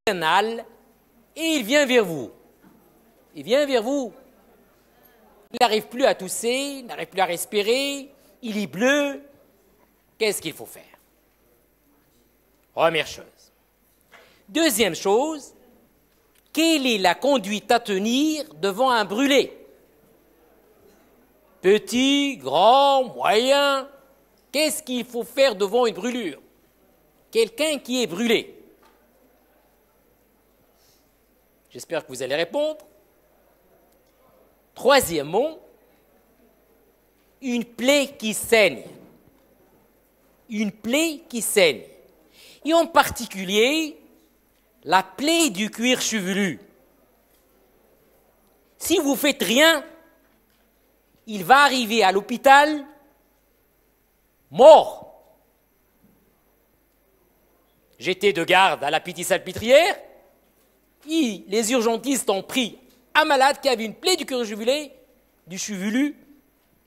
canal et il vient vers vous. Il vient vers vous. Il n'arrive plus à tousser, il n'arrive plus à respirer, il est bleu. Qu'est-ce qu'il faut faire? Première chose. Deuxième chose, quelle est la conduite à tenir devant un brûlé? Petit, grand, moyen, qu'est-ce qu'il faut faire devant une brûlure? Quelqu'un qui est brûlé. J'espère que vous allez répondre. Troisièmement, une plaie qui saigne. Une plaie qui saigne. Et en particulier, la plaie du cuir chevelu. Si vous ne faites rien, il va arriver à l'hôpital mort. J'étais de garde à la Pitié-Salpêtrière, les urgentistes ont pris un malade qui avait une plaie du cuir chevelu,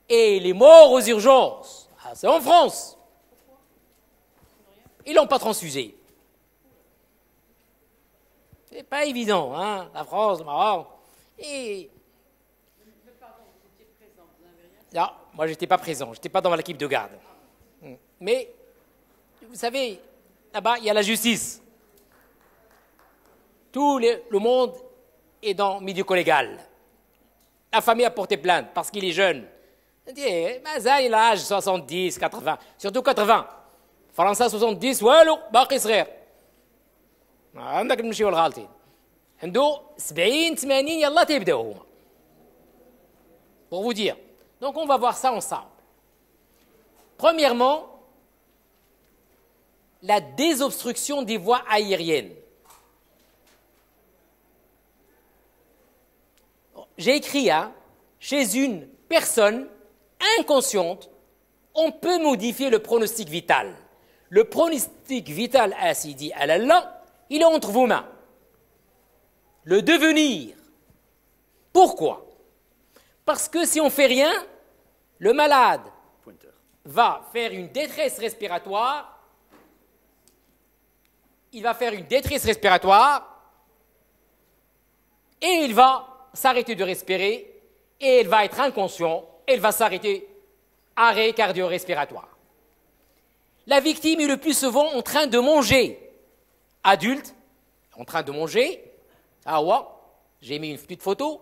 et il est mort aux urgences. Ah, c'est en France. Ils ne l'ont pas transfusé. C'est pas évident, hein, la France, le Maroc. Et... Non, moi, je n'étais pas présent, je n'étais pas dans l'équipe de garde. Mais, vous savez, là-bas, il y a la justice. Le monde est dans le médico-légal. La famille a porté plainte parce qu'il est jeune. Elle dit, il a l'âge 70, 80, surtout 80. فرنسا 70 والو باقي صغير. عندك المشي والغالطين. عنده 70 80 يلا تيبداو هما. Pour vous dire. Donc on va voir ça ensemble. Premièrement, la désobstruction des voies aériennes. J'ai écrit, chez une personne inconsciente, on peut modifier le pronostic vital. Le pronostic vital, Sidi Alallah, il est entre vos mains. Le devenir. Pourquoi? Parce que si on ne fait rien, le malade va faire une détresse respiratoire. Il va faire une détresse respiratoire et il va s'arrêter de respirer et il va être inconscient et il va s'arrêter, arrêt cardio-respiratoire. La victime est le plus souvent en train de manger. Adulte, en train de manger. Ah ouais, j'ai mis une petite photo.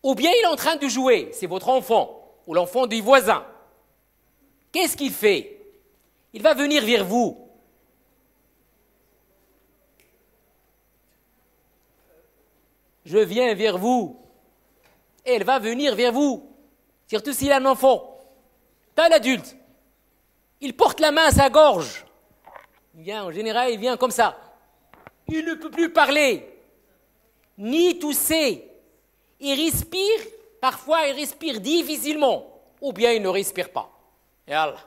Ou bien il est en train de jouer, c'est votre enfant ou l'enfant du voisin. Qu'est-ce qu'il fait? Il va venir vers vous. Je viens vers vous. Et elle va venir vers vous. Surtout s'il a un enfant. T'as l'adulte. Il porte la main à sa gorge. Il vient, en général, il vient comme ça. Il ne peut plus parler, ni tousser. Il respire, parfois il respire difficilement, ou bien il ne respire pas. Et Allah.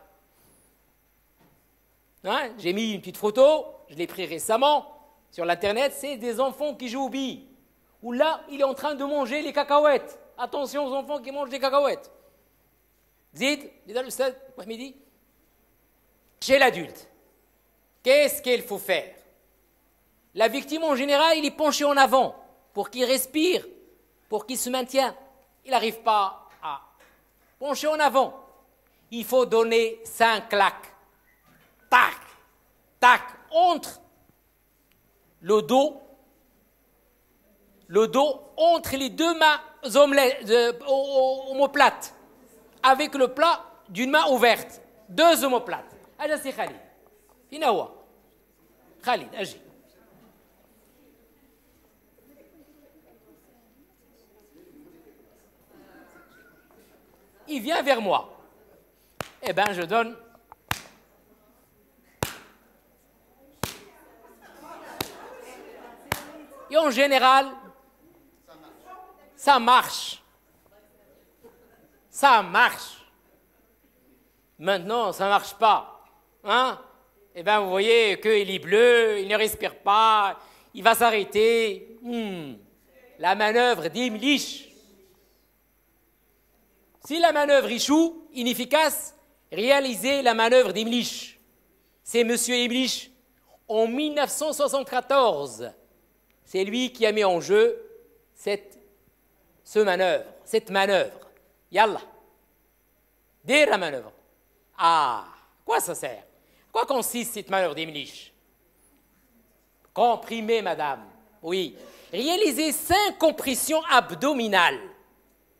Hein? J'ai mis une petite photo, je l'ai prise récemment sur l'internet, c'est des enfants qui jouent aux billes. Où là, il est en train de manger les cacahuètes. Attention aux enfants qui mangent des cacahuètes. Zid, le stade, midi. Chez l'adulte, qu'est-ce qu'il faut faire? La victime, en général, il est penché en avant pour qu'il respire, pour qu'il se maintienne. Il n'arrive pas à pencher en avant. Il faut donner 5 claques. Tac, tac, entre le dos, entre les deux mains omoplates, avec le plat d'une main ouverte. 2 omoplates. Aja c'est Khalid. Fina huwa. Khalid, aji. Il vient vers moi. Eh bien, je donne. Et en général, ça marche. Ça marche. Maintenant, ça ne marche pas. Hein? Eh bien, vous voyez qu'il est bleu, il ne respire pas, il va s'arrêter. La manœuvre d'Imlich. Si la manœuvre échoue, inefficace, réalisez la manœuvre d'Imlich. C'est M. Imlich. en 1974. C'est lui qui a mis en jeu cette manœuvre. Yallah. Dire la manœuvre. Ah, quoi ça sert? Quoi consiste cette manœuvre d'Imlich? Comprimer, madame. Oui. Réaliser 5 compressions abdominales.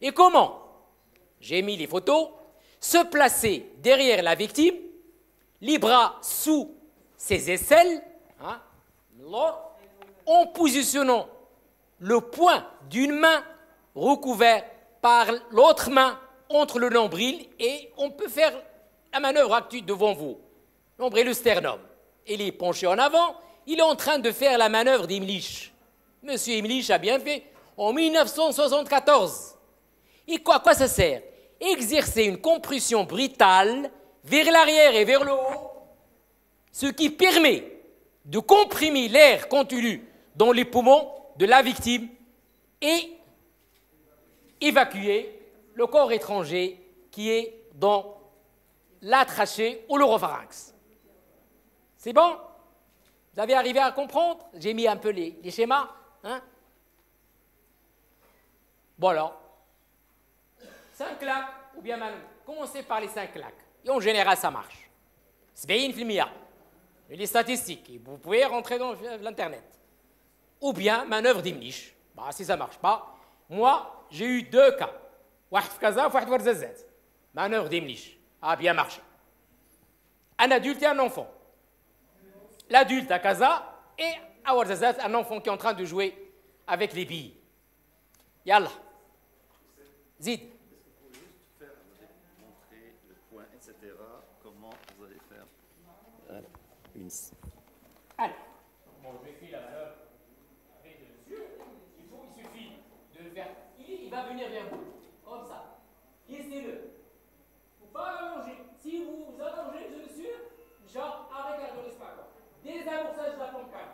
Et comment? J'ai mis les photos. Se placer derrière la victime, les bras sous ses aisselles, en positionnant le poing d'une main recouvert par l'autre main entre le nombril, et on peut faire la manœuvre actuelle devant vous. Nombril le sternum. Il est penché en avant, il est en train de faire la manœuvre d'Imlich. Monsieur Imlich a bien fait en 1974. Et quoi ça sert? Exercer une compression brutale vers l'arrière et vers le haut, ce qui permet de comprimer l'air contenu dans les poumons de la victime et évacuer le corps étranger qui est dans la trachée ou l'oropharynx. C'est bon? Vous avez arrivé à comprendre? J'ai mis un peu les schémas. Bon alors, 5 claques ou bien manœuvre. Commencez par les 5 claques. Et en général, ça marche. 70%. Les statistiques, vous pouvez rentrer dans l'internet. Ou bien manœuvre d'Imlich. Si ça ne marche pas, moi, j'ai eu 2 cas. واحد في كازا وواحد في ورزازات. Manœuvre d'Imlich a bien marché. Un adulte et un enfant. L'adulte à Kaza et à Ouarzazat, un enfant qui est en train de jouer avec les billes. Yallah. Zid. Est-ce que vous pouvez juste faire, montrer le point, etc. Comment vous allez faire? Voilà. Allez. Bon, je vais faire la manœuvre avec le monsieur. Il suffit de le faire. Il va venir vers vous. Comme ça. Laissez-le. Il ne faut pas allonger. Si vous allongez le monsieur, genre avec la dorispaco. Désamorçage de la concave.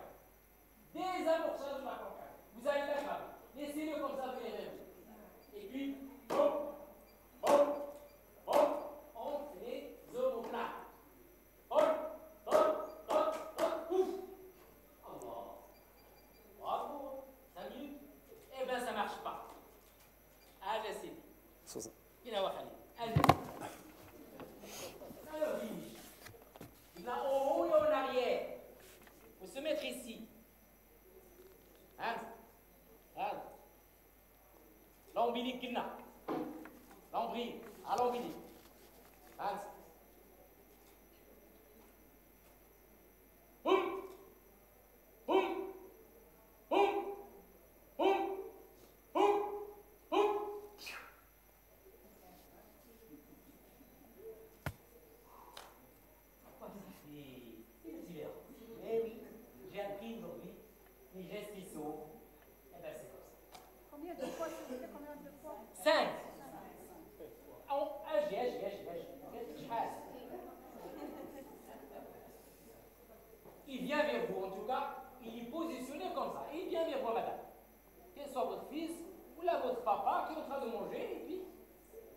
Désamorçage de la concave. Vous allez la grave. Laissez-le comme ça venir vers vous. Et puis, hop, hop, hop, entre les omoplates. Hop, hop, hop, hop, ouf. Allah. Bravo. 5 minutes. Eh bien, ça ne marche pas. Allez, c'est dit. Il a wahali. Allez. Alors, il va en haut et en arrière. Il faut se mettre ici. L'ombilic qu'il n'a. L'ombril. À l'ombilic. Boum. Boum. Boum. Boum. Boum. Boum. Eh oui, j'ai appris aujourd'hui les gestes qui sont. Eh bien, c'est comme ça. Combien de fois, s'il vous plaît, combien de fois? 5. Il vient vers vous, en tout cas, il est positionné comme ça. Il vient vers vous, madame. Quel soit votre fils ou là votre papa qui est en train de manger, et puis,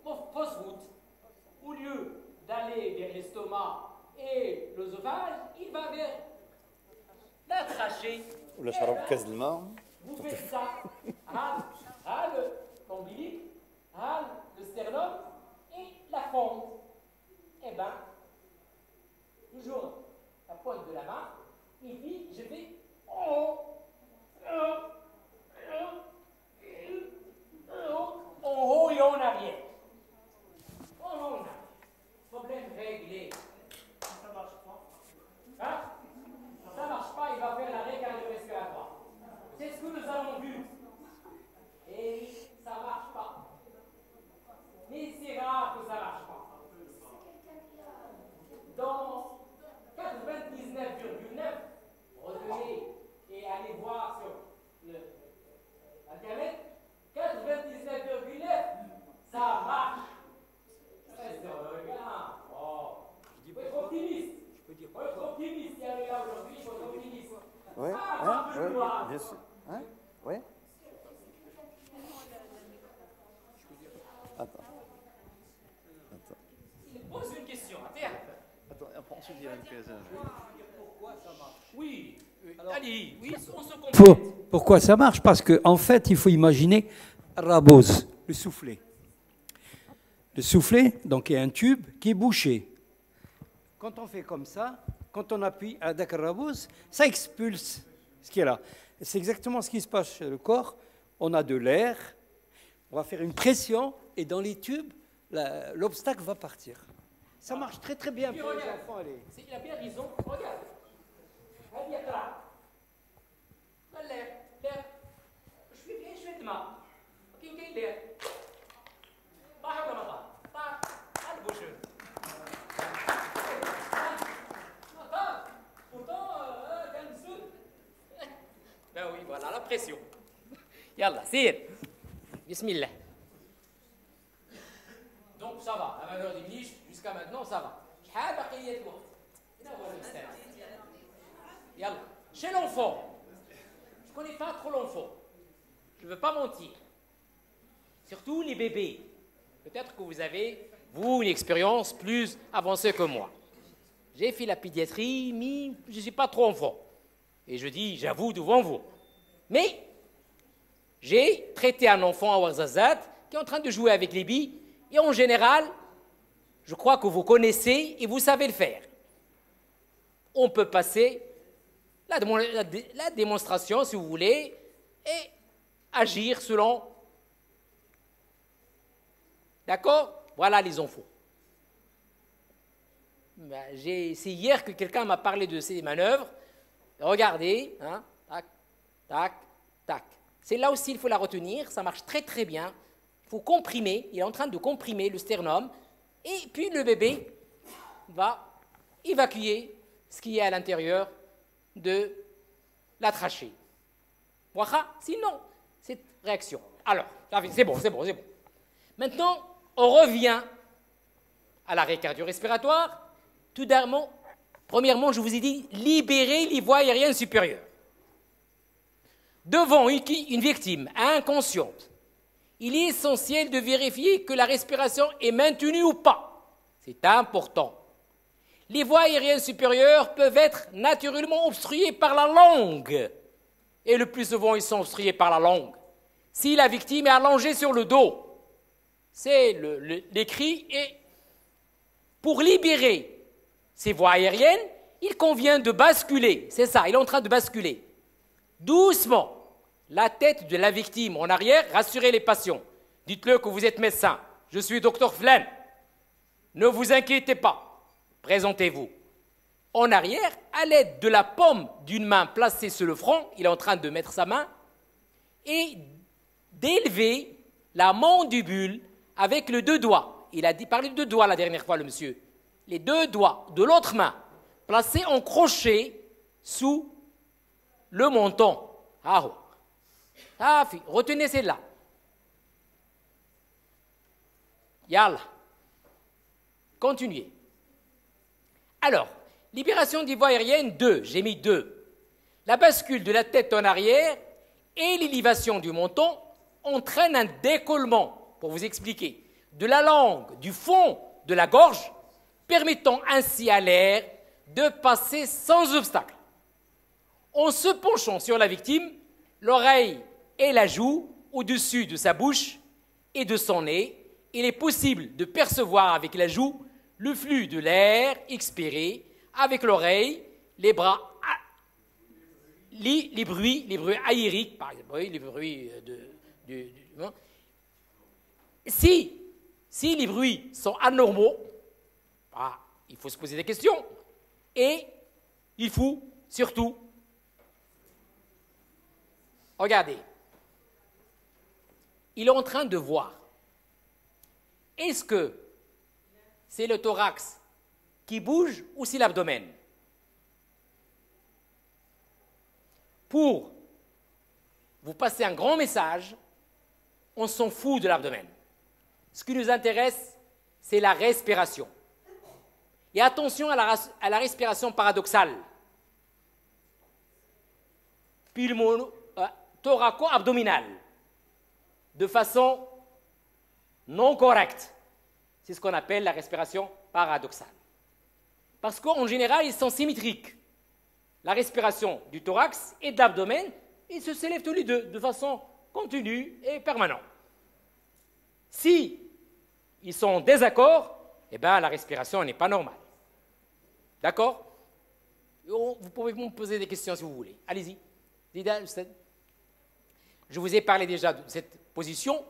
post-route. Au lieu d'aller vers l'estomac et l'œsophage, il va vers la trachée. ولا شرب كاس الماء. Vous faites ça. L'ombilic, le sternum et la fente. Eh bien, toujours la pointe de la main, et puis je fais en haut, et en arrière. En haut, en arrière. Problème réglé. Ça ne marche pas. Ça ne marche pas, il va faire l'arrêt cardio-respiratoire. C'est ce que nous avons vu. Et ça ne marche pas. Mais c'est rare que ça ne marche pas. Dans 99,9, retenez et allez voir sur Internet, 99,9, ça marche. Reste dans le regard. Oh. Il faut être optimiste. Il faut être optimiste. Si elle est là aujourd'hui, il faut être optimiste. Oui, bien sûr. Oui. Attends. Il pose une question. Attends. Attends, ensuite il y a une question. Oui, allez, oui, on se complète. Pourquoi ça marche? Parce qu'en fait, il faut imaginer rabose, le soufflet. Le soufflet, donc, il y a un tube qui est bouché. Quand on fait comme ça, quand on appuie à rabose, ça expulse ce qui est là. C'est exactement ce qui se passe chez le corps. On a de l'air, on va faire une pression, et dans les tubes, l'obstacle va partir. Ça marche très très bien pour les enfants. Allez. Il a bien raison. Regarde. هذه يقرأ. لا. ايش في الدماغ؟ كاين ليه؟ طاح ولا ما طاح؟ طاح. البوشر. طاح. pourtant كان مسود. Ben oui, voilà la pression. يلا سير. بسم الله. Donc ça va, à 20h30 jusqu'à maintenant ça va. شحال بقية الوقت؟ هنا هو الأستاذ. يلا. Chez l'enfant, je ne connais pas trop l'enfant. Je ne veux pas mentir. Surtout les bébés. Peut-être que vous avez, vous, une expérience plus avancée que moi. J'ai fait la pédiatrie, mais je ne suis pas trop enfant. Et je dis, j'avoue devant vous. Mais j'ai traité un enfant à Ouarzazate qui est en train de jouer avec les billes. Et en général, je crois que vous connaissez et vous savez le faire. On peut passer la démonstration, si vous voulez, et agir selon. D'accord? Voilà les enfants. Ben, c'est hier que quelqu'un m'a parlé de ces manœuvres. Regardez, hein, tac, tac, tac. C'est là aussi, il faut la retenir, ça marche très très bien. Il faut comprimer, il est en train de comprimer le sternum, et puis le bébé va évacuer ce qui est à l'intérieur de la trachée. Voilà, sinon, cette réaction. Alors, c'est bon. Maintenant, on revient à l'arrêt cardio-respiratoire. Tout d'abord, premièrement, je vous ai dit, libérer les voies aériennes supérieures. Devant une victime inconsciente, il est essentiel de vérifier que la respiration est maintenue ou pas. C'est important. Les voies aériennes supérieures peuvent être naturellement obstruées par la langue. Et le plus souvent, ils sont obstrués par la langue. Si la victime est allongée sur le dos, c'est l'écrit. Et pour libérer ces voies aériennes, il convient de basculer. C'est ça, il est en train de basculer. Doucement, la tête de la victime en arrière, rassurez les patients. Dites-le que vous êtes médecin. Je suis docteur Flem. Ne vous inquiétez pas. Présentez-vous. En arrière, à l'aide de la paume d'une main placée sur le front, il est en train de mettre sa main, et d'élever la mandibule avec les deux doigts. Il a parlé de deux doigts la dernière fois, le monsieur. Les deux doigts de l'autre main, placés en crochet sous le menton. Retenez celle-là. Yalla. Continuez. Alors, libération des voies aériennes 2, j'ai mis 2. La bascule de la tête en arrière et l'élévation du menton entraînent un décollement, pour vous expliquer, de la langue, du fond de la gorge, permettant ainsi à l'air de passer sans obstacle. En se penchant sur la victime, l'oreille et la joue au-dessus de sa bouche et de son nez, il est possible de percevoir avec la joue le flux de l'air expiré, avec l'oreille, les bras, les bruits aériques, par exemple, les bruits Si les bruits sont anormaux, il faut se poser des questions. Et il faut surtout, regardez, il est en train de voir. Est-ce que c'est le thorax qui bouge ou c'est l'abdomen? Pour vous passer un grand message, on s'en fout de l'abdomen. Ce qui nous intéresse, c'est la respiration. Et attention à la respiration paradoxale. Thoraco-abdominale. De façon non correcte. C'est ce qu'on appelle la respiration paradoxale. Parce qu'en général, ils sont symétriques. la respiration du thorax et de l'abdomen, ils se s'élèvent tous les deux de façon continue et permanente. Si ils sont en désaccord, eh bien, la respiration n'est pas normale. D'accord? Vous pouvez me poser des questions si vous voulez. Allez-y. Je vous ai parlé déjà de cette position.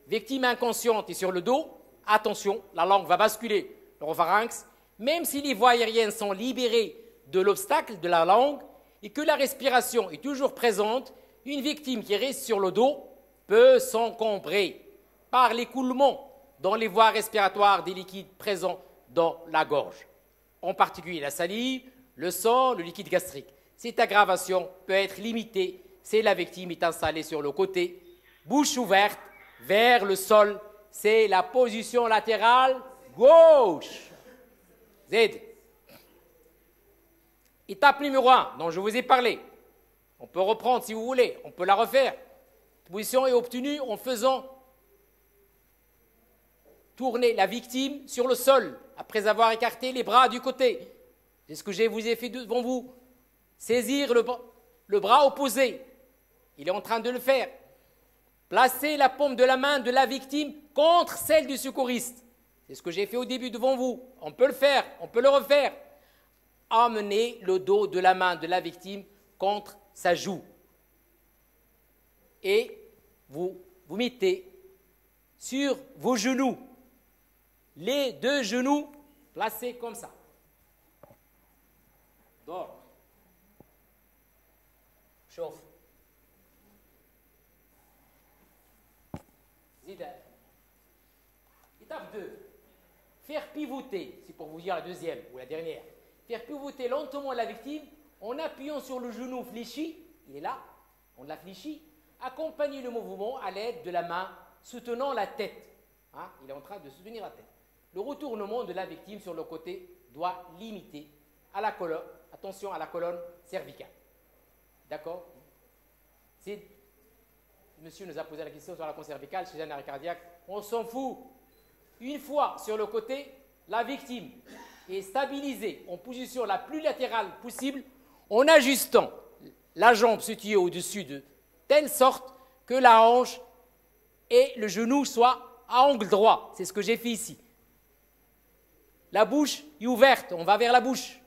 Victime inconsciente et sur le dos, attention, la langue va basculer l'oropharynx, même si les voies aériennes sont libérées de l'obstacle de la langue et que la respiration est toujours présente, une victime qui reste sur le dos peut s'encombrer par l'écoulement dans les voies respiratoires des liquides présents dans la gorge, en particulier la salive, le sang, le liquide gastrique. Cette aggravation peut être limitée si la victime est installée sur le côté, bouche ouverte, vers le sol. C'est la position latérale gauche. Z. Étape numéro 1, dont je vous ai parlé. On peut reprendre si vous voulez, on peut la refaire. Cette position est obtenue en faisant tourner la victime sur le sol, après avoir écarté les bras du côté. C'est ce que je vous ai fait devant vous. Saisir le bras opposé. Il est en train de le faire. Placer la paume de la main de la victime contre celle du secouriste. C'est ce que j'ai fait au début devant vous. On peut le faire, on peut le refaire. Amener le dos de la main de la victime contre sa joue. Et vous mettez sur vos genoux. Les deux genoux placés comme ça. Dors. Chauffe. Étape 2. Faire pivoter, c'est pour vous dire la deuxième ou la dernière. Faire pivoter lentement la victime en appuyant sur le genou fléchi. Il est là, on l'a fléchi. Accompagner le mouvement à l'aide de la main soutenant la tête. Hein, il est en train de soutenir la tête. Le retournement de la victime sur le côté doit limiter à la colonne, attention à la colonne cervicale. D'accord? Monsieur nous a posé la question sur la colonne cervicale chez un arrêt cardiaque. On s'en fout. Une fois sur le côté, la victime est stabilisée en position la plus latérale possible en ajustant la jambe située au-dessus de telle sorte que la hanche et le genou soient à angle droit. C'est ce que j'ai fait ici. La bouche est ouverte, on va vers la bouche.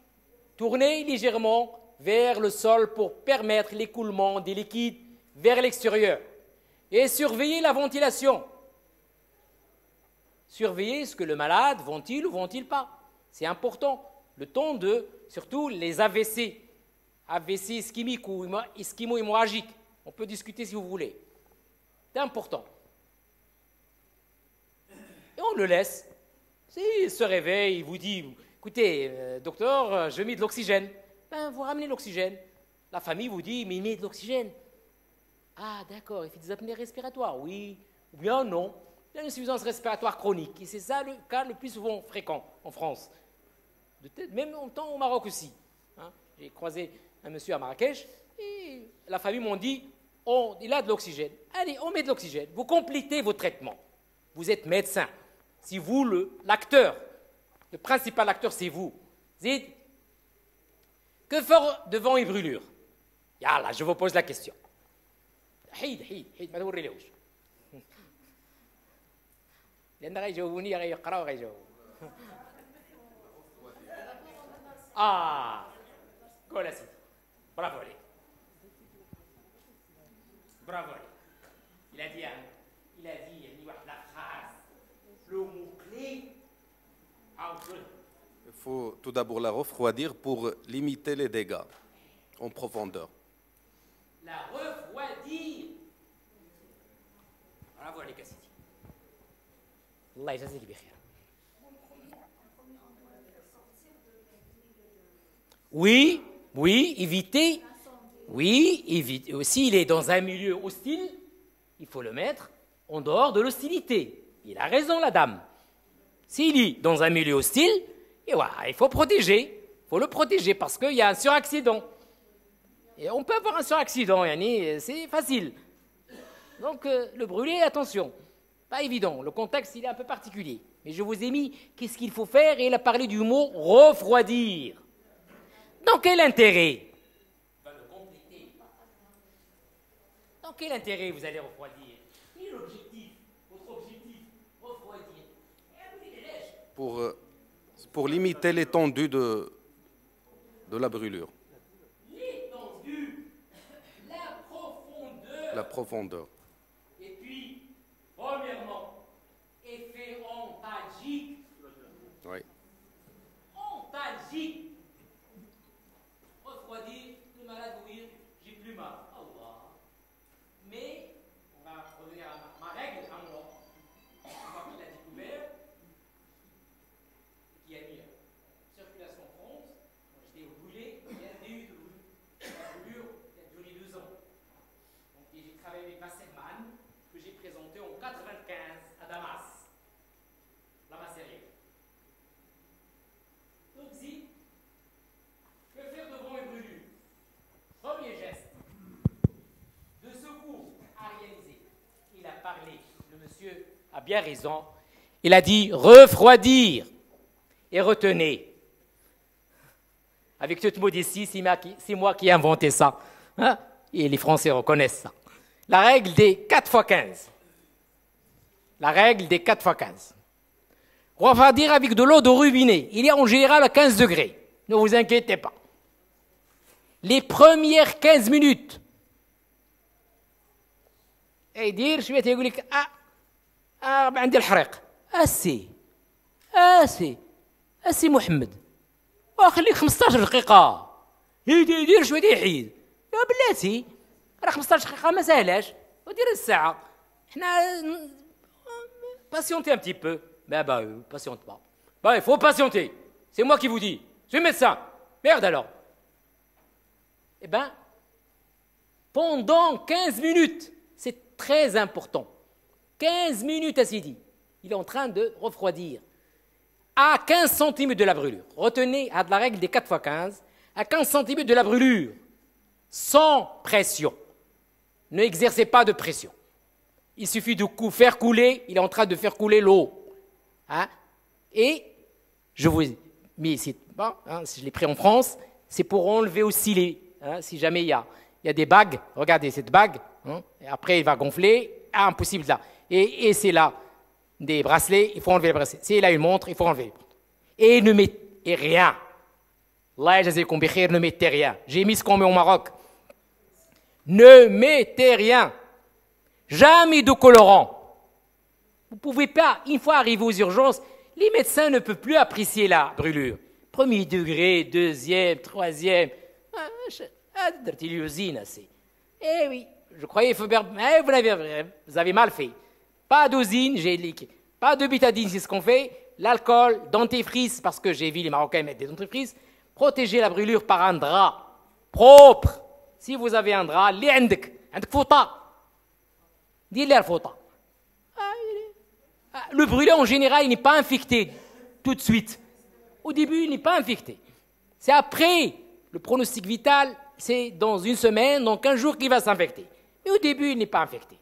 Tournez légèrement vers le sol pour permettre l'écoulement des liquides vers l'extérieur. Et surveillez la ventilation. Surveillez ce que le malade ventile ou ventile pas. C'est important. Le temps de, surtout les AVC, AVC ischémique ou ischémo-hémorragique. On peut discuter si vous voulez. C'est important. Et on le laisse. S'il se réveille, il vous dit, écoutez, docteur, je mets de l'oxygène. Ben, vous ramenez l'oxygène. La famille vous dit, mais il met de l'oxygène. Ah, d'accord, il fait des apnées respiratoires, oui. Ou bien non. Il y a une insuffisance respiratoire chronique. Et c'est ça le cas le plus souvent fréquent en France. Même en temps au Maroc aussi. Hein. J'ai croisé un monsieur à Marrakech et la famille m'ont dit, il a de l'oxygène. Allez, on met de l'oxygène. Vous complétez vos traitements. Vous êtes médecin. Si vous, l'acteur, le principal acteur, c'est vous. Zid, que faire devant une brûlure? Yallah, je vous pose la question. حيد ما توريلوش لأن غيجاوبوني غيقراو غيجاوبوا قول يا سيدي برافو عليك برافو عليك il a dit يعني واحد la phrase le mot clé Il faut tout d'abord la refroidir pour limiter les dégâts en profondeur. La refroidir. Bravo عليك يا سيدي. الله يجازيك بخير. Oui, éviter. Oui, éviter. S'il est dans un milieu hostile, il faut le mettre en dehors de l'hostilité. Il a raison, la dame. S'il est dans un milieu hostile, et voilà, il faut protéger. Il faut le protéger parce qu'il y a un suraccident. Et on peut avoir un suraccident, Yani, c'est facile. Donc, le brûler, attention. Pas évident. Le contexte, il est un peu particulier. Mais je vous ai mis qu'est-ce qu'il faut faire et il a parlé du mot refroidir. Dans quel intérêt? quel intérêt vous allez refroidir? Quel est l'objectif? Votre objectif, refroidir. Pour limiter l'étendue de la brûlure. L'étendue, la profondeur. La profondeur. Et puis, premièrement, effet antalgique. Oui. Antalgique. Refroidir, le malade vous dire, j'ai plus mal. Allah. Mais, on va revenir à ma règle, à moi. Une fois qu'il a découvert, qui a mis la circulation en France, quand j'étais au brûlé, il y a eu de la brûlure qui a duré 2 ans. Donc j'ai travaillé avec Wasserman, que j'ai présenté en 95 à Damas, la macérie. Donc si, que faire devant les brûlures? Premier geste de secours à réaliser. Il a parlé, le monsieur a bien raison, il a dit refroidir et retenez. Avec toute modestie, c'est moi qui ai inventé ça. Hein? Et les Français reconnaissent ça. La règle des 4 x 15. La règle des 4 x 15. Refroidir avec de l'eau de robinet. Il est en général à 15 degrés. Ne vous inquiétez pas. Les premières 15 minutes. Et dire, je vais te dire, عندي الحريق. اسي محمد وخليك 15 دقيقة يدير شوية يحيد يا بلاتي راه 15 دقيقة ما سهلاش ودير الساعة حنا patientez un petit peu. Patiente pas. Il faut patienter. C'est moi qui vous dis. Je suis médecin. Merde alors. Eh bien, pendant 15 minutes, c'est très important. 15 minutes à Sidi. Il est en train de refroidir. À 15 cm de la brûlure. Retenez à la règle des 4 x 15. À 15 cm de la brûlure. Sans pression. Ne exercez pas de pression. Il suffit de faire couler. Il est en train de faire couler l'eau. Hein? Et je vous mais c'est bon, hein, si je l'ai pris en France, c'est pour enlever aussi les. Hein, si jamais il y a des bagues, regardez cette bague. Hein, et après, il va gonfler. Impossible là. Et c'est là des bracelets, il faut enlever les bracelets. C'est là une montre, il faut enlever. Et ne mettez rien. Allah jazakum bi khair, ne mettez rien. J'ai mis ce qu'on met au Maroc. Ne mettez rien. Jamais de colorant. Vous ne pouvez pas, une fois arrivé aux urgences, les médecins ne peuvent plus apprécier la brûlure. Premier degré, deuxième, troisième. Eh oui, je croyais qu'il faut bien. Mais vous avez mal fait. Pas d'osine, pas de bétadine, c'est ce qu'on fait. L'alcool, dentifrice, parce que j'ai vu les Marocains mettre des dentifrices. Protégez la brûlure par un drap propre. Si vous avez un drap, li عندك fouta. Dis-le la fouta. Le brûlé, en général, il n'est pas infecté tout de suite. Au début, il n'est pas infecté. C'est après, le pronostic vital, c'est dans une semaine, dans 15 jours qu'il va s'infecter. Mais au début, il n'est pas infecté.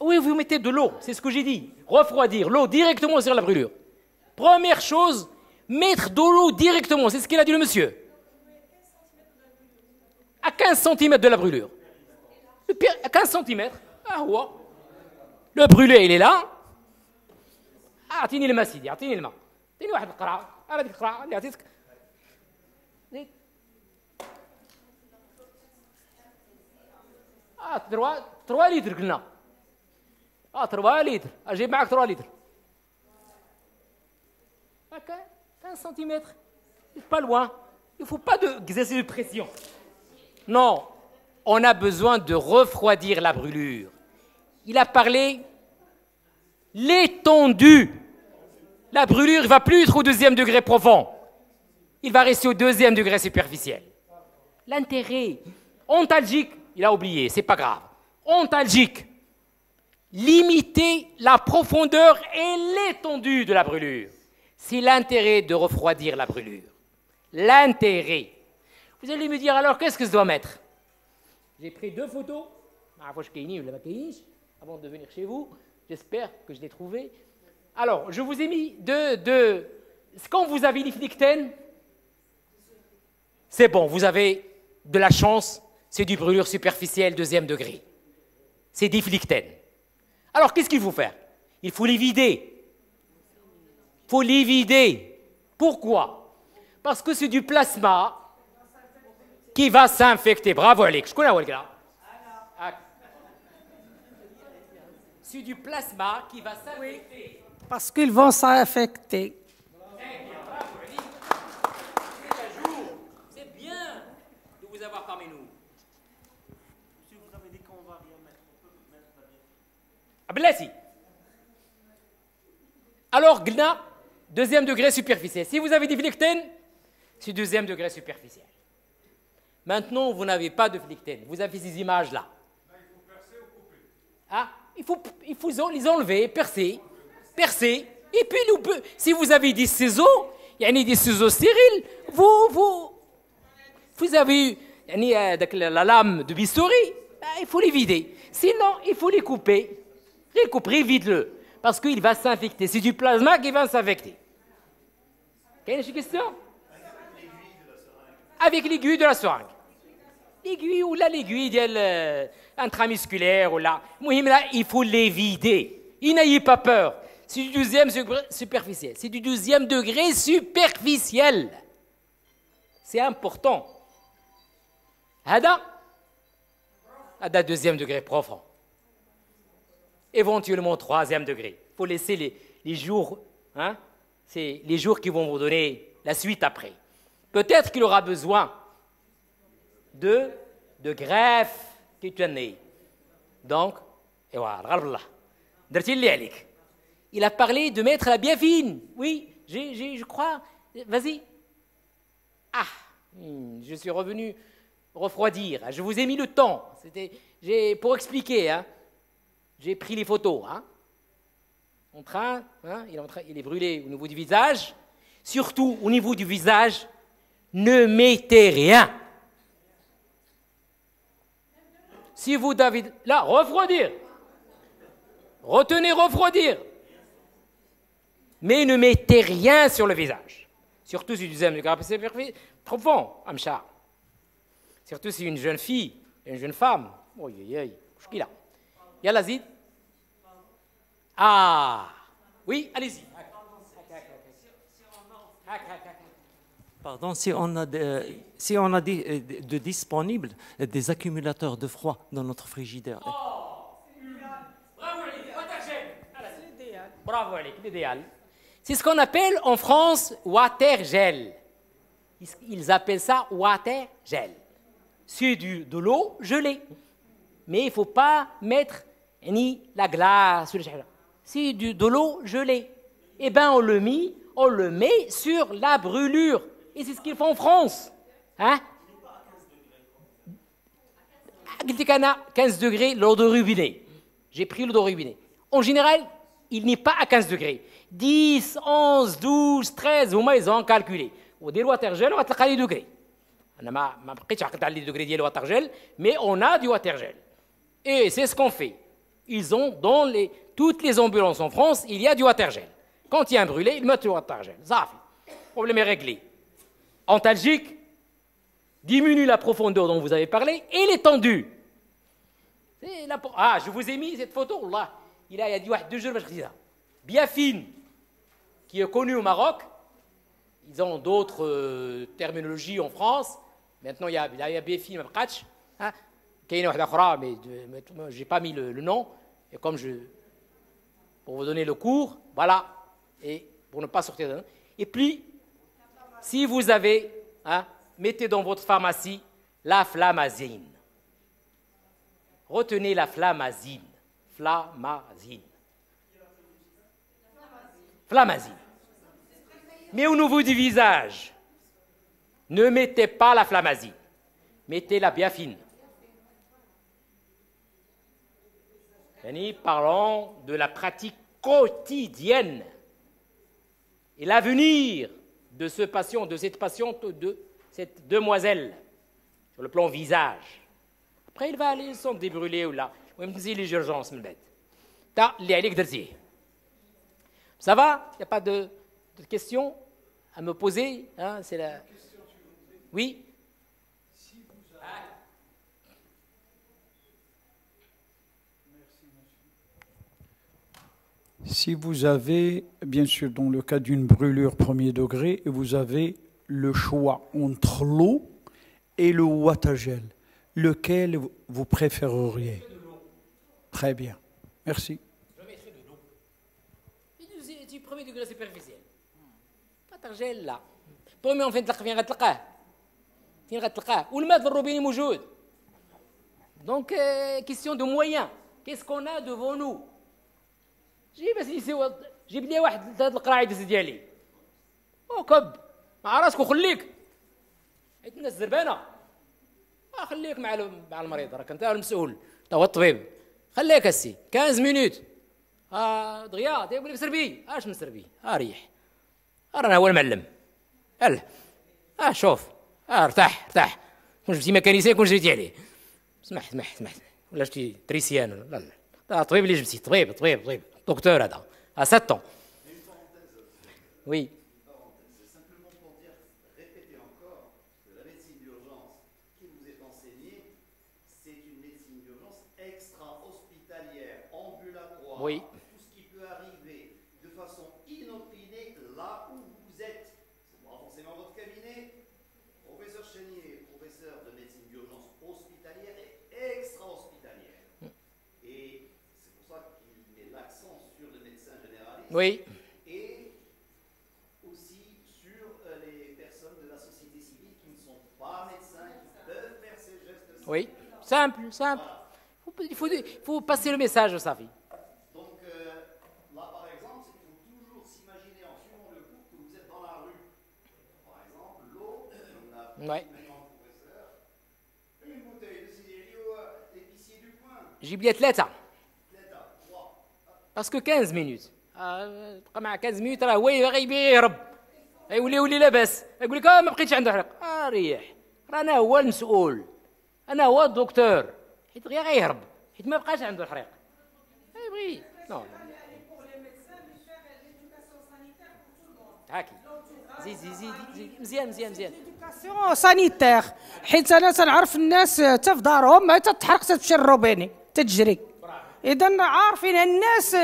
Oui, vous mettez de l'eau, c'est ce que j'ai dit. Refroidir l'eau directement sur la brûlure. Première chose, mettre de l'eau directement, c'est ce qu'il a dit le monsieur. À 15 cm de la brûlure. Le pire, à 15 cm. Ah ouais. Le brûlé, il est là. أعطيني الماء سيدي، أعطيني الماء. أعطيني واحد القرعة. أنا هذيك القرعة اللي عطيتك. زيد. 3 لتر قلنا. 3 لتر. أجيب معك 3 لتر. هكا 15 cm. C'est pas loin. Il ne faut pas exercer de pression. Non. On a besoin de refroidir la brûlure. Il a parlé l'étendue. La brûlure ne va plus être au 2e degré profond. Il va rester au 2e degré superficiel. L'intérêt ontalgique, il a oublié, c'est pas grave. Ontalgique, limiter la profondeur et l'étendue de la brûlure. C'est l'intérêt de refroidir la brûlure. L'intérêt. Vous allez me dire alors, qu'est-ce que je dois mettre? J'ai pris 2 photos, avant de venir chez vous. J'espère que je l'ai trouvé. Alors, je vous ai mis quand vous avez l'iflictène, c'est bon, vous avez de la chance, c'est du brûlure superficielle deuxième degré. C'est des flictènes. Alors, qu'est-ce qu'il faut faire? Il faut les vider. Il faut les vider. Pourquoi? Parce que c'est du plasma qui va s'infecter. Bravo, Alex. Je connais Alex là. C'est du plasma qui va s'infecter. Parce qu'ils vont s'infecter. C'est bien de vous avoir parmi nous. Si vous avez dit qu'on va rien mettre, on peut mettre la bienfine. Abelasi. Alors, gna, deuxième degré superficiel. Si vous avez des flictènes, c'est deuxième degré superficiel. Maintenant, vous n'avez pas de flictènes. Vous avez ces images-là. Il faut percer ou couper. Ah, il faut les enlever, percer. Et puis, si vous avez des ciseaux, il y a des ciseaux stériles, vous avez la lame de bistouri, il faut les vider. Sinon, il faut les couper. Les couper, vide-le. Parce qu'il va s'infecter. C'est du plasma qui va s'infecter. Quelle est la question? Avec l'aiguille de la seringue. L'aiguille ou l'aiguille intramusculaire ou là. Il faut les vider. Il n'ayez pas peur. C'est du deuxième superficiel. C'est du deuxième degré superficiel. C'est important. Hada deuxième degré profond. Éventuellement troisième degré. Il faut laisser les jours, hein, c'est les jours qui vont vous donner la suite après. Peut-être qu'il aura besoin de greffe cutanée. Donc, et voilà, il a parlé de mettre la bienfine. Oui, je crois. Vas-y. Ah, je suis revenu refroidir. Je vous ai mis le temps. Pour expliquer. Hein, j'ai pris les photos. Hein. Il est brûlé au niveau du visage. Surtout au niveau du visage, ne mettez rien. Si vous, David, là, refroidir. Retenez, refroidir. Mais ne mettez rien sur le visage. Surtout si deuxième degré superficiel, trop fort, Amcha. Surtout si une jeune fille, une jeune femme. Je suis là. Yalla Zid. Ah, oui, allez-y. Pardon, si on a de disponibles des accumulateurs de froid dans notre frigidaire. Bravo, Alik. Bravo, Alik, l'idéal. C'est ce qu'on appelle en France water gel. Ils appellent ça water gel. C'est de l'eau gelée. Mais il ne faut pas mettre ni la glace. C'est de l'eau gelée. Eh bien, on le met sur la brûlure. Et c'est ce qu'ils font en France. Hein? 15 degrés l'eau de robinet. J'ai pris l'eau de robinet. En général, il n'est pas à 15 degrés. 10, 11, 12, 13, هما ils ont calculé. ودير واتر جيل وتلقى لي degrés. أنا ما بقيتش عقلت على les degrés ديال واتر جيل, mais on a du water gel. Et c'est ce qu'on fait. Ils ont dans toutes les ambulances en France, il y a du water gel. Quand il y a un brûlé, ils mettent du water gel. Ça fait. Le problème est réglé. Antalgique diminue la profondeur dont vous avez parlé et l'étendue. Ah, je vous ai mis cette photo. Là, il y a dit 2 jours, Biafine, qui est connu au Maroc. Ils ont d'autres terminologies en France. Maintenant, il y a Biafine, hein, mais je n'ai pas mis le nom. Et comme pour vous donner le cours, voilà. Et pour ne pas sortir de... Et puis, si vous avez, hein, mettez dans votre pharmacie la flamazine. Retenez la flamazine. Flamazine. Flamazine. Mais au niveau du visage, ne mettez pas la flamazine. Mettez la biafine. Parlons de la pratique quotidienne et l'avenir de ce patient, de cette patiente, de cette demoiselle, sur le plan visage. Après, il va aller se débrûler ou là. Même si les urgences me bêtent. Ça va? Il n'y a pas de questions à me poser, hein? C'est la... Oui? Si vous avez, bien sûr, dans le cas d'une brûlure premier degré, vous avez le choix entre l'eau et le Wattagel, lequel vous préféreriez? Très bien. Merci. Je mettrai de l'eau. Du premier degré superficiel. Wattagel لا. بوميون فين غتلقاه؟ فين غتلقاه؟ والماء في الروبيني موجود. Donc question de moyens. Qu'est-ce qu'on a devant nous؟ جيب لي واحد هاد القراعيدس ديالي. كب مع راسك وخليك. حيت الناس زربانه. خليك مع المريض راك انت المسؤول. انت هو الطبيب. خليك السي 15 مينوت. دغيا تيقول لك سربي. اش من سربي؟ ريح. رانا هو المعلم. شوف ارتاح كون جبتي ميكانيسيان كون جريتي عليه. اسمح ولا شتي تريسيان لا طبيب اللي جبتي طبيب دكتور هذا 7 ans. Oui. C'est simplement pour dire, répéter encore que la médecine d'urgence qui vous est enseignée, c'est une médecine d'urgence extra-hospitalière, ambulatoire. Oui. Tout ce qui peut arriver de façon inopinée là où vous êtes. C'est pas forcément votre cabinet. Professeur Chénier, professeur de médecine d'urgence hospitalière et extra-hospitalière. Et c'est pour ça qu'il met l'accent sur le médecin généraliste. Oui. Et aussi sur les personnes de la société civile qui ne sont pas médecins, qui peuvent faire ces gestes. Oui. Simple. Il faut passer le message, Safi. Donc là, par exemple, il faut toujours s'imaginer en suivant le cours que vous êtes dans la rue. Par exemple, l'eau, on a Ouais. maintenant le professeur, une bouteille de sidérie ou l'épicier du coin. جيب لي 3 L'état, 3. باسكو 15 مينوت. بقى مع 15 مينوت راه هو غيبي يهرب. يولي لاباس. يقول لك ما بقيتش عنده حريق. ريح. رانا هو المسؤول. انا هو الدكتور. حيت غير غيهرب. حيت ما بقاش عنده الحريق. يبغي. نو. هاكي. زيد مزيان. إدوكاسيون سانيتير حيت انا تنعرف الناس حتى في دارهم ما تتحرق تمشي للروبيني تتجري. اذا عارفين الناس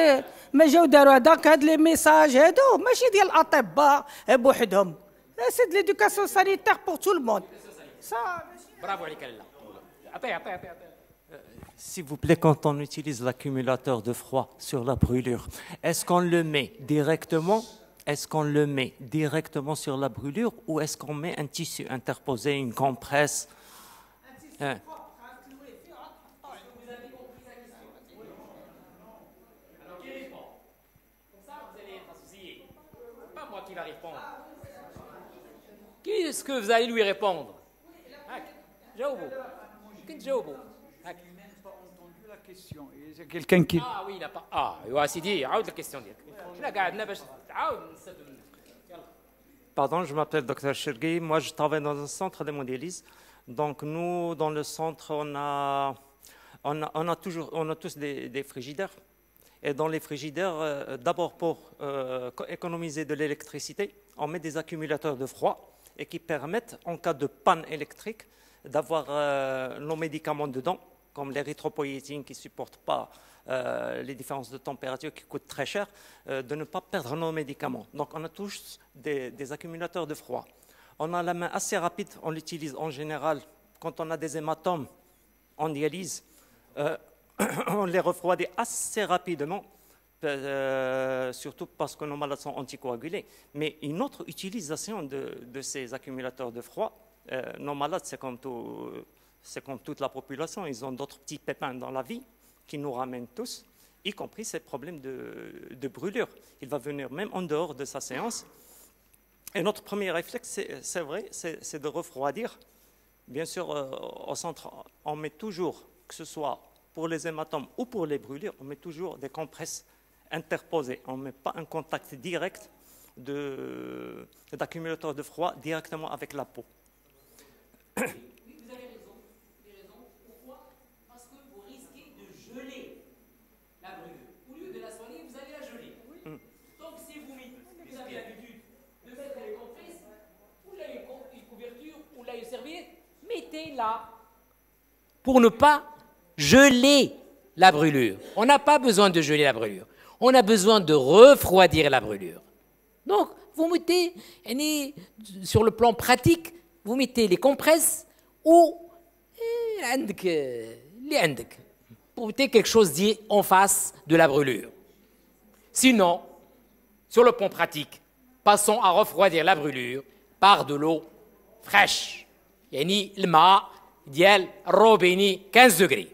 ما جاو داروا هاد لي ميساج هادو ماشي ديال الاطباء بوحدهم. سي دو ليدوكاسيون سانيتير بور تو الموند. برافو عليك لاله. عطيه. S'il vous plaît, quand on utilise l'accumulateur de froid sur la brûlure, est-ce qu'on le met directement sur la brûlure ou est-ce qu'on met un tissu interposé, une compresse? Pas moi qui va répondre. Qu'est-ce que vous allez lui répondre? جاوبوا. كنت جاوبوا. La question. C'est quelqu'un qui... Oui, il n'a pas. يا سيدي عاود الكيستيون ديالك. حنا قاعدنا باش تعاود نستافدوا منك. يلا. Pardon, je m'appelle Dr Chergui. Moi, je travaille dans un centre de modélisme. Donc, nous, dans le centre, on a tous des frigidaires. Et dans les frigidaires, d'abord pour économiser de l'électricité, on met des accumulateurs de froid et qui permettent, en cas de panne électrique, d'avoir nos médicaments dedans, comme l'érythropoïétine qui ne supporte pas les différences de température qui coûtent très cher, de ne pas perdre nos médicaments. Donc on a tous des accumulateurs de froid. On a la main assez rapide, on l'utilise en général quand on a des hématomes en dialyse. On les refroidit assez rapidement, surtout parce que nos malades sont anticoagulés. Mais une autre utilisation de ces accumulateurs de froid, nos malades, c'est comme toute la population, ils ont d'autres petits pépins dans la vie qui nous ramènent tous, y compris ces problèmes de brûlure. Il va venir même en dehors de sa séance. Et notre premier réflexe, c'est vrai, c'est de refroidir. Bien sûr, au centre, on met toujours, que ce soit pour les hématomes ou pour les brûlures, on met toujours des compresses interposées. On ne met pas un contact direct d'accumulateur de froid directement avec la peau. Mettez-la pour ne pas geler la brûlure. On n'a pas besoin de geler la brûlure. on a besoin de refroidir la brûlure. Donc, vous mettez, sur le plan pratique, vous mettez les compresses ou pour mettez quelque chose dit en face de la brûlure. Sinon, sur le plan pratique, passons à refroidir la brûlure par de l'eau fraîche. يعني الماء ديال الروبيني 15 degrés.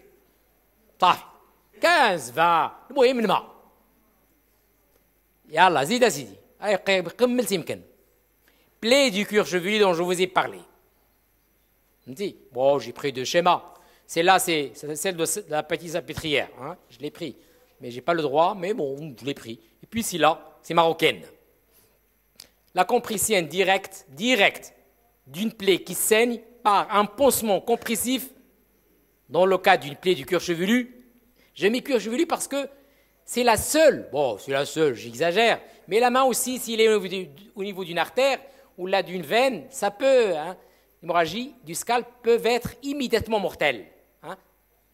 صافي 15 20 المهم الماء. يلا زيد سيدي. كملت يمكن. Plaie du cuir chevelu dont je vous ai parlé. Bon, j'ai pris deux schémas. Celle-là, c'est celle de la petite salpêtrière. Hein. Je l'ai pris. Mais je n'ai pas le droit, mais bon, je l'ai pris. Et puis celle-là, c'est marocaine. La compression directe d'une plaie qui saigne par un pansement compressif, dans le cas d'une plaie du cuir chevelu. J'ai mis cuir chevelu parce que c'est la seule, j'exagère, mais la main aussi, s'il est au niveau d'une artère ou là d'une veine, ça peut, l'hémorragie du scalp peut être immédiatement mortelle. Hein.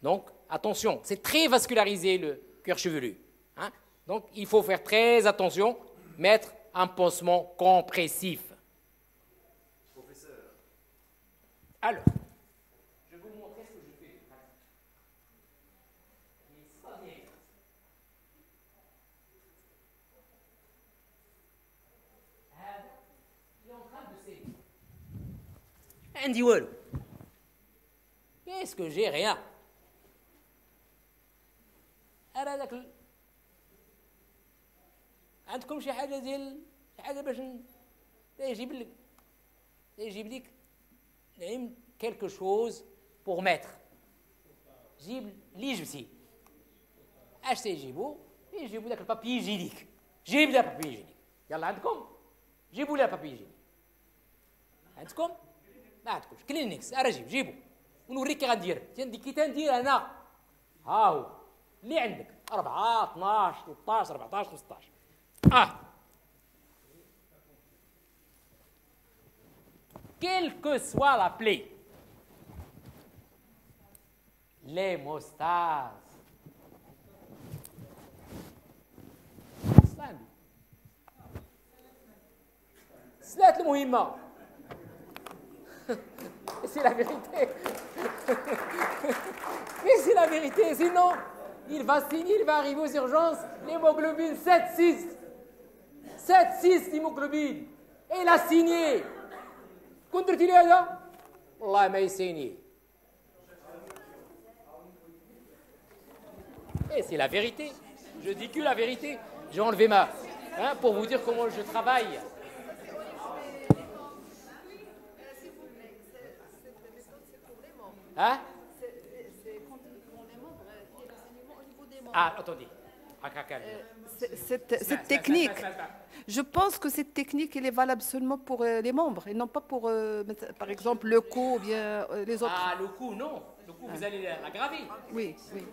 Donc, attention, c'est très vascularisé le cuir chevelu. Hein. Donc, il faut faire très attention, mettre un pansement compressif. Professeur. Alors, je vais vous montrer ce que je fais. Il est en train de saigner. عندي والو. Qu'est-ce que j'ai? Rien. أرى ذاك عندكم شي حاجة ديال شي حاجة باش يجيب لك quelque chose pour mettre. جيب اللي جبتي. اش تيجيبوا؟ يجيبوا ذاك البابي يجيليك. جيب لي بابي يجيليك. يلا عندكم؟ جيبوا لي بابي يجيليك. عندكم؟ ما عندكمش. كلينكس راه جيبوا. ونوريك كي غندير. كي تندير انا. ها هو. اللي عندك 4 12 13 14 15. Quelle que soit la plaie, l'hémostase. C'est المهمة. C'est la vérité. Mais c'est la vérité, sinon il va signer, il va arriver aux urgences, l'hémoglobine 7,6. 7,6 l'hémoglobine. Et il a signé. كنت درتي لي هذا؟ والله ما يسيني. Et c'est la vérité. Je dis que la vérité. J'ai enlevé ma... pour vous dire comment je travaille. Hein? Ah, attendez. Cette technique, je pense que cette technique, elle est valable seulement pour les membres et non pas pour, par exemple, le cou ou bien les autres. Ah, le cou, non. Le cou, vous allez l'aggraver. Oui, oui.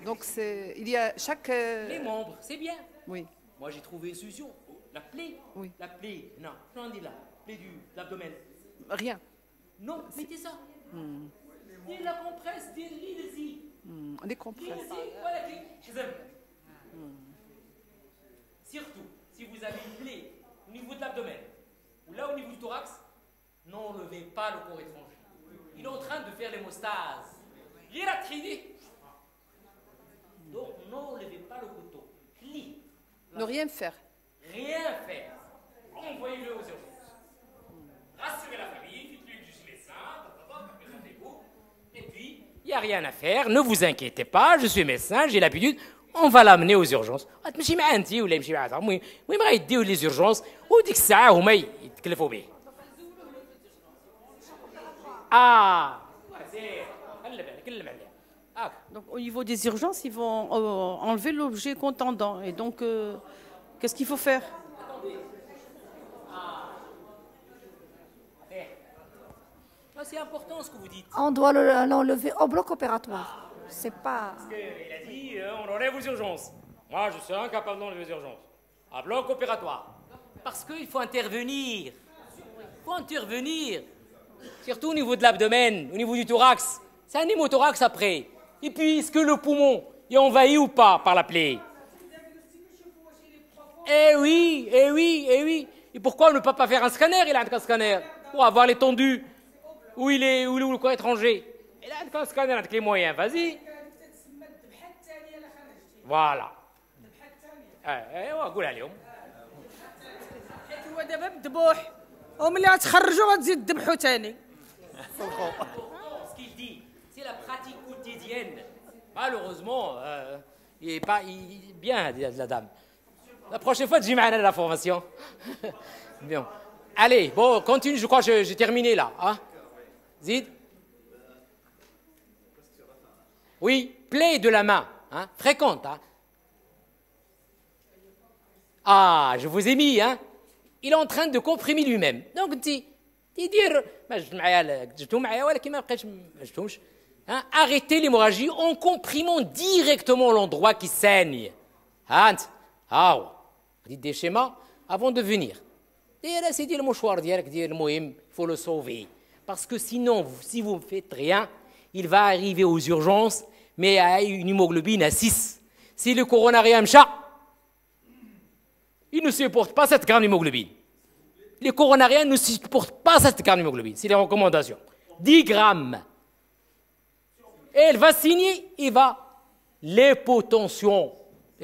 Donc, il y a chaque... Les membres, c'est bien. Oui. Moi, j'ai trouvé une solution. La plaie. Oui. La plaie, non. J'en dis là. Plaie de l'abdomen. Rien. Non, mettez ça. Et la compresse, ici. Les compresses. Voilà, surtout, si vous avez une plaie au niveau de l'abdomen ou là au niveau du thorax, n'enlevez pas le corps étranger. Il est en train de faire l'hémostase. Il a trié. Donc, n'enlevez pas le couteau. Plie. Ne rien faire. Rien faire. Envoyez-le aux urgences. Rassurez la famille, dites-lui que je suis médecin, présentez-vous. Et puis, il n'y a rien à faire, ne vous inquiétez pas, je suis médecin, j'ai l'habitude. On va l'amener aux urgences. تمشي مع انت ولا يمشي مع هذا المهم غيديوه لي زورجونس وديك الساعه هما يتكلفوا به. Donc au niveau des urgences, ils vont enlever l'objet contendant. Et donc, qu'est-ce qu'il faut faire? C'est important ce que vous dites. On doit l'enlever au bloc opératoire. C'est pas... Parce qu'il a dit on enlève aux urgences. Moi, je suis incapable d'enlever aux urgences. À bloc opératoire. Parce qu'il faut intervenir. Il faut intervenir. Surtout au niveau de l'abdomen, au niveau du thorax. C'est un hémothorax après. Et puis, est-ce que le poumon est envahi ou pas par la plaie? Eh oui, eh oui, eh oui. Et pourquoi ne pas faire un scanner? Il a un scanner pour avoir l'étendue. Où il est, où le corps étranger. Il a un scanner avec les moyens, vas-y. Voilà. قولها لهم. هو دابا مذبوح وملي غتخرجوا غتزيد تذبحوا ثاني. Ce qu'il dit, c'est la pratique quotidienne. Malheureusement, il n'est pas bien, la dame. La prochaine fois, tu m'as la formation. Bien. Allez, bon, continue, je crois que j'ai terminé là. Hein? Zid? Oui, play de la main, hein? Fréquente. Hein? Ah, je vous ai mis, hein? Il est en train de comprimer lui-même. Donc, arrêtez l'hémorragie en comprimant directement l'endroit qui saigne. Dites des schémas avant de venir. C'est dire le mouchoir, il faut le sauver. Parce que sinon, si vous ne faites rien, il va arriver aux urgences, mais à une hémoglobine à 6. Si le coronarium chat, il ne supporte pas cette grande hémoglobine. Les coronariens ne supportent pas cette grande hémoglobine. C'est les recommandations. 10 grammes. Et elle va signer, il va. L'hypotension.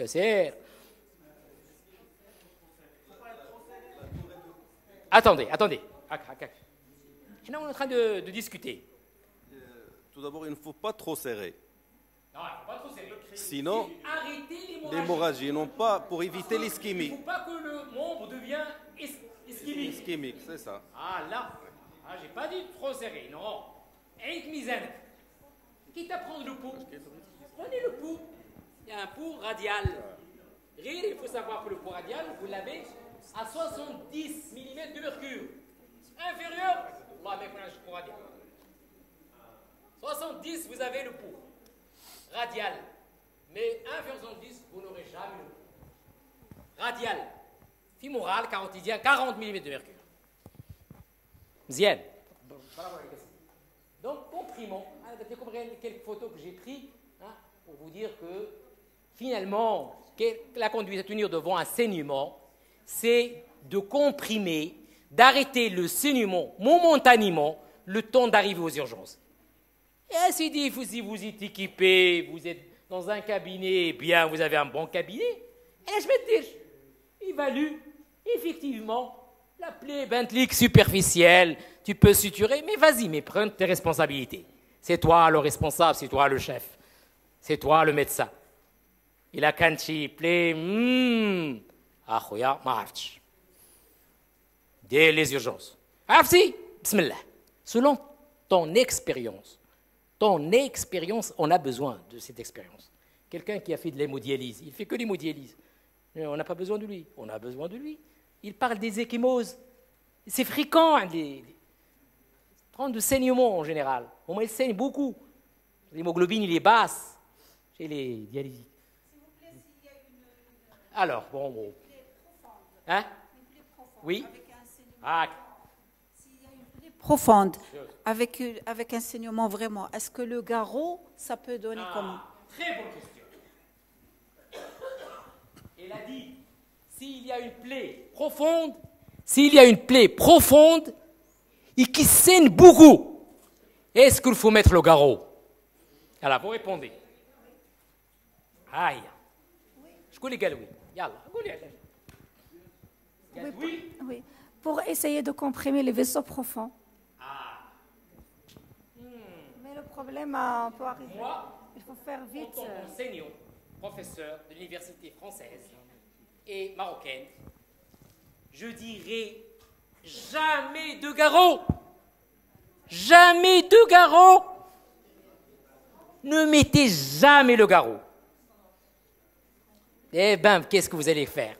C'est... Attendez. On est en train de discuter. Tout d'abord, il ne faut pas trop serrer. Non, il ne faut pas trop serrer. Sinon, arrêtez l'hémorragie, non pas pour éviter l'ischémie. Il ne faut pas que le membre devienne ischémique. Ischémique, c'est ça. Ah là, j'ai pas dit trop serré, non. Avec misène. Quitte à prendre le pouls, prenez le pouls. Il y a un pouls radial. Rire, il faut savoir que le pouls radial, vous l'avez à 70 mm de mercure. Inférieur, Allah avec un pouls radial. 70, vous avez le pouls radial. Mais 1,70, vous n'aurez jamais le pouls radial. Fémoral, carotidien, 40 mm de mercure. Mzien. Donc, comprimons. Vous comprenez quelques photos que j'ai prises pour vous dire que, finalement, la conduite à tenir devant un saignement, c'est de comprimer, d'arrêter le saignement momentanément, le temps d'arriver aux urgences. Et ainsi dit, si vous êtes équipé, vous êtes dans un cabinet, bien, vous avez un bon cabinet, et je vais te dire, évalue effectivement la plaie bentlique superficielle, tu peux suturer, mais vas-y, mais prends tes responsabilités. C'est toi le responsable, c'est toi le chef, c'est toi le médecin. Il a quand il plaît, dès les urgences. Afsi, bismillah. Selon ton expérience, on a besoin de cette expérience. Quelqu'un qui a fait de l'hémodialyse, il fait que l'hémodialyse. On n'a pas besoin de lui, on a besoin de lui. Il parle des échymoses. C'est fréquent, prendre de saignement en général. Au moins, il saigne beaucoup. L'hémoglobine, il est basse chez les dialysiques. S'il vous plaît, s'il y a une Alors, bon. Une plaie profonde. Hein? Une plaie profonde. Oui. Avec un saignement. Ah. S'il y a une plaie profonde, avec un saignement vraiment, est-ce que le garrot, ça peut donner comment? Très bonne question. Elle a dit, s'il y a une plaie profonde et qui saigne beaucoup, est-ce qu'il faut mettre le garrot? Alors, vous répondez. Aïe. Je connais Galoui. Yalla, Oui. Pour essayer de comprimer les vaisseaux profonds. Mais le problème, on peut arriver. Moi, il faut faire vite. en tant qu'enseignant, professeur de l'université française et marocaine, je dirais jamais de garrot. Jamais de garrot. Ne mettez jamais le garrot. Eh bien, qu'est-ce que vous allez faire?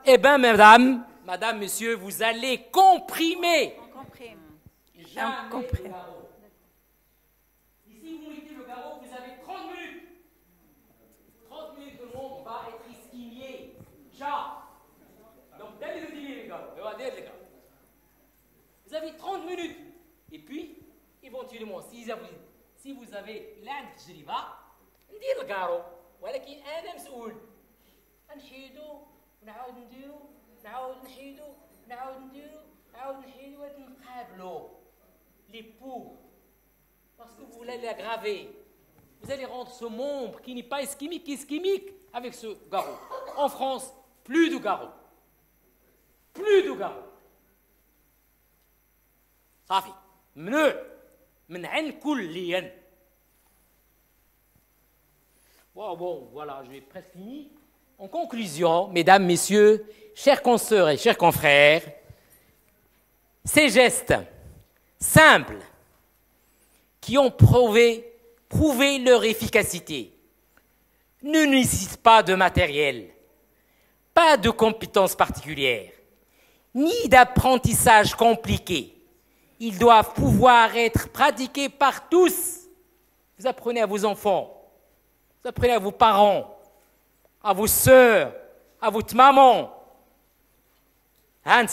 Eh bien, madame, monsieur, vous allez comprimer. On comprime. Jamais le garrot. Ici, vous mettez le garrot, vous avez 30 minutes. 30 minutes, le monde va être ischémié. Donc, dès le dîner, les gars. Vous avez 30 minutes. Et puis, éventuellement, si vous avez l'intérieur, ندير الكارو ولكن انا مسؤول نشيدو ونعاود نديرو نعاود نحيدو نعاود نديرو نعاود نحيدو ونقابلو les poux parce que vous voulez l'aggraver. Vous allez rendre ce membre qui n'est pas ischémique avec ce garrot. En France, plus de garrot. Plus de garrot. صافي ممنوع منعن كليا. Bon, voilà, je vais presque finir. En conclusion, mesdames, messieurs, chers consoeurs et chers confrères, ces gestes simples qui ont prouvé leur efficacité ne nécessitent pas de matériel, pas de compétences particulières, ni d'apprentissage compliqué. Ils doivent pouvoir être pratiqués par tous. Vous apprenez à vos enfants, vous apprenez à vos parents, à vos sœurs, à votre maman. Hein?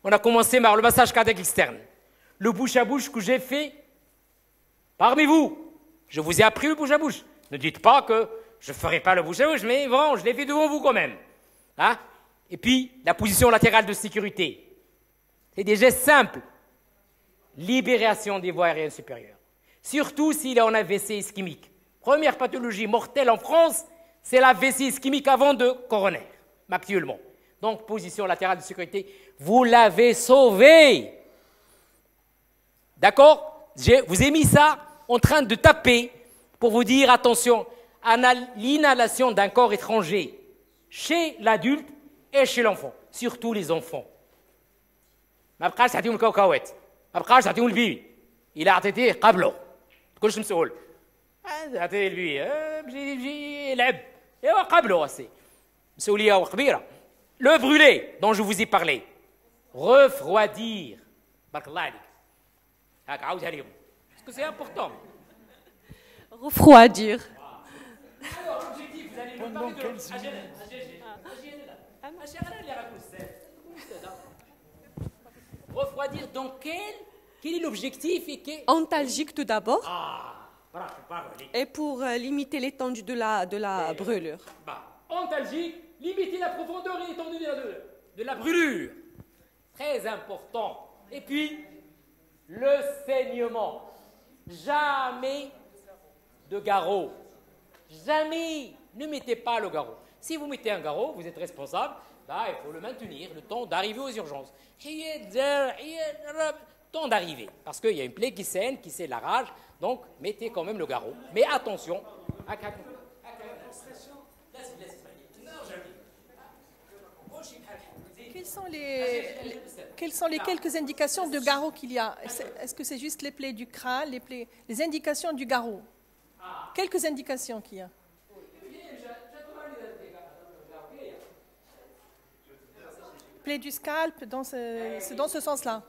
On a commencé par le massage cardiaque externe. Le bouche à bouche que j'ai fait parmi vous. Je vous ai appris le bouche à bouche. Ne dites pas que je ne ferai pas le bouche à bouche, mais bon, je l'ai fait devant vous quand même. Hein? Et puis, la position latérale de sécurité. C'est des gestes simples. Libération des voies aériennes supérieures. Surtout s'il est en AVC ischémique. Première pathologie mortelle en France, c'est l'AVC ischémique avant de coronaire, actuellement. Donc, position latérale de sécurité, vous l'avez sauvé. D'accord? Je vous ai mis ça en train de taper pour vous dire, attention, à l'inhalation d'un corps étranger chez l'adulte et chez l'enfant, surtout les enfants. ما بقاش تعطيهم الكاوكاوات ما بقاش تعطيهم البيبي إلا عطيتيه قبله تكونش مسؤول تعطيه البيبي بيجي يلعب ايوا قبله سي مسؤولية كبيرة. Le brûler dont je vous ai parlé, refroidir بارك الله عليك هاك عاودها لهم parce que c'est important. Refroidir. Alors l'objectif vous allez me parler de refroidir, donc quel est l'objectif et Antalgique tout d'abord. Bravo. Et pour limiter l'étendue de la brûlure. Antalgique, limiter la profondeur et l'étendue de la brûlure. Très important. Et puis, le saignement. Jamais de garrot. Jamais. Ne mettez pas le garrot. Si vous mettez un garrot, vous êtes responsable. Là, il faut le maintenir le temps d'arriver aux urgences. Temps d'arriver. Parce qu'il y a une plaie qui saigne la rage. Donc, mettez quand même le garrot. Mais attention. Quelles sont les quelques indications de garrot qu'il y a? Est-ce que c'est juste les plaies du crâne, les indications du garrot? Quelques indications qu'il y a. Plaie du scalp, c'est dans ce sens-là.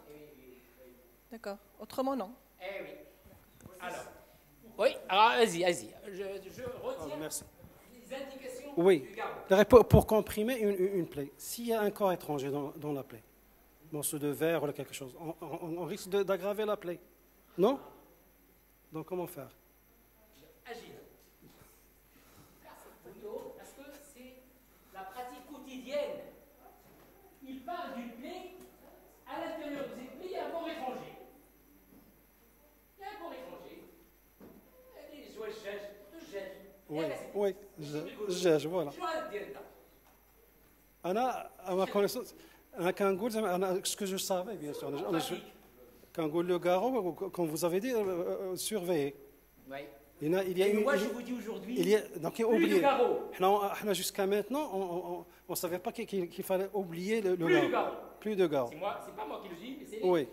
D'accord. Autrement, non. Eh oui. Alors, oui, alors vas-y. Je retire les indications du garrot. Pour comprimer une plaie, s'il y a un corps étranger dans la plaie, morceau de verre ou quelque chose, on risque d'aggraver la plaie. Non? Donc comment faire? Agile. Parce que c'est la pratique quotidienne. Il parle d'une plaie, à l'intérieur de cette plaie, il y a un corps étranger. Il y a un corps étranger. Oui, je voilà. À ma connaissance, ce que je savais, bien sûr, quand le garrot, comme vous avez dit, surveiller. Oui. Moi, je vous dis aujourd'hui, donc, plus de garrot. Jusqu'à maintenant, on ne savait pas qu'il fallait oublier le garrot. Plus de garrot. C'est pas moi qui le dis, mais c'est les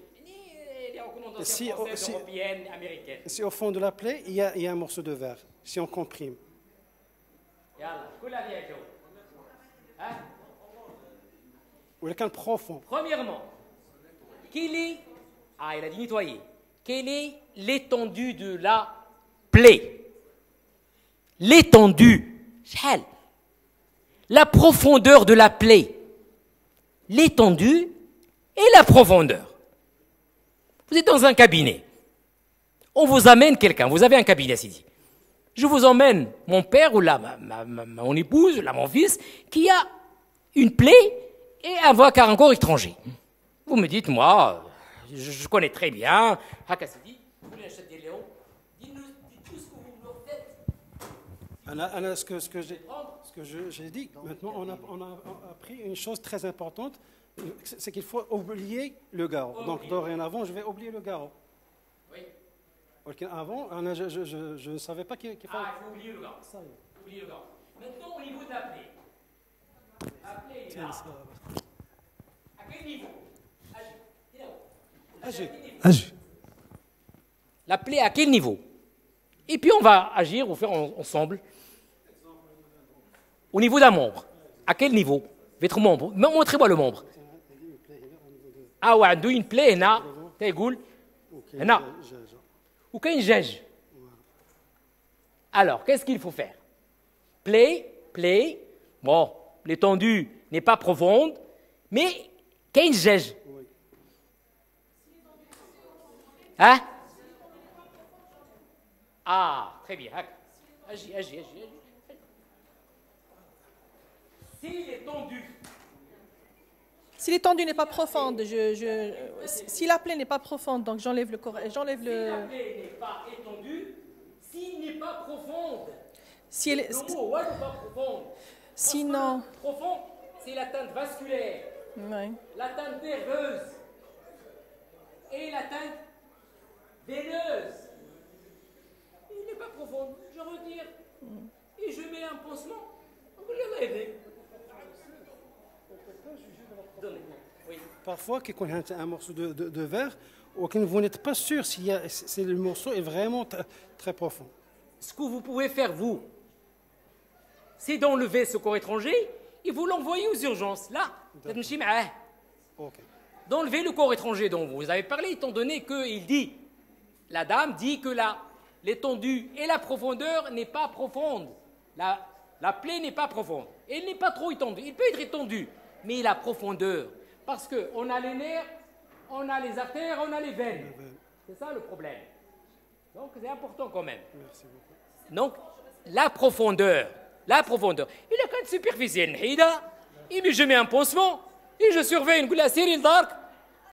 Si recommandations françaises, européennes, américaines. Si au fond de la plaie, il y a un morceau de verre, si on comprime. Ou le cas profond. Premièrement, il a dit nettoyer. Quelle est l'étendue de la plaie? L'étendue. La profondeur de la plaie. L'étendue et la profondeur. Vous êtes dans un cabinet. On vous amène quelqu'un. Vous avez un cabinet, Sidi. Je vous emmène mon père ou mon épouse, mon fils, qui a une plaie et un vacarme encore étranger. Vous me dites, moi, je connais très bien. Ce que j'ai dit, maintenant on a appris une chose très importante, c'est qu'il faut oublier le garrot. Donc dorénavant, je vais oublier le garrot. Oui. Avant, je ne savais pas qu'il fallait... Ah, il faut oublier le garrot. Oublier le garrot. Maintenant, au niveau de la plaie. La plaie est là. À quel niveau? Agir. La plaie à quel niveau? Et puis on va agir ou faire ensemble. Au niveau d'un membre. À quel niveau? Votre membre. Montrez-moi le membre. Ah ouais, عنده une plaie هنا تيقول هنا وكاين جاج. Alors, qu'est-ce qu'il faut faire? Plaie. Bon, l'étendue n'est pas profonde, mais كاين جاج. Hein? Ah, très bien. Agis. Si l'étendue n'est pas profonde, si la plaie n'est pas profonde, donc j'enlève le... Si la plaie n'est pas étendue, s'il n'est pas profonde, si elle... le mot n'est pas profonde. Sinon... Profond, c'est l'atteinte vasculaire, l'atteinte nerveuse et l'atteinte veineuse. Il n'est pas profond, je retire et je mets un pansement. Vous l'avez aidé. Parfois, quand il y a un morceau de verre, vous n'êtes pas sûr si le morceau est vraiment très profond. Ce que vous pouvez faire, vous, c'est d'enlever ce corps étranger et vous l'envoyer aux urgences. Là, d'enlever le corps étranger dont vous avez parlé, étant donné que la dame dit que l'étendue et la profondeur n'est pas profonde. La plaie n'est pas profonde. Elle n'est pas trop étendue. Il peut être étendu, mais la profondeur, parce qu'on a les nerfs, on a les artères, on a les veines. C'est ça le problème. Donc c'est important quand même. Merci beaucoup. Donc la profondeur. Il a qu'une superficie, et je mets un pansement, et je surveille une glacière, il dark,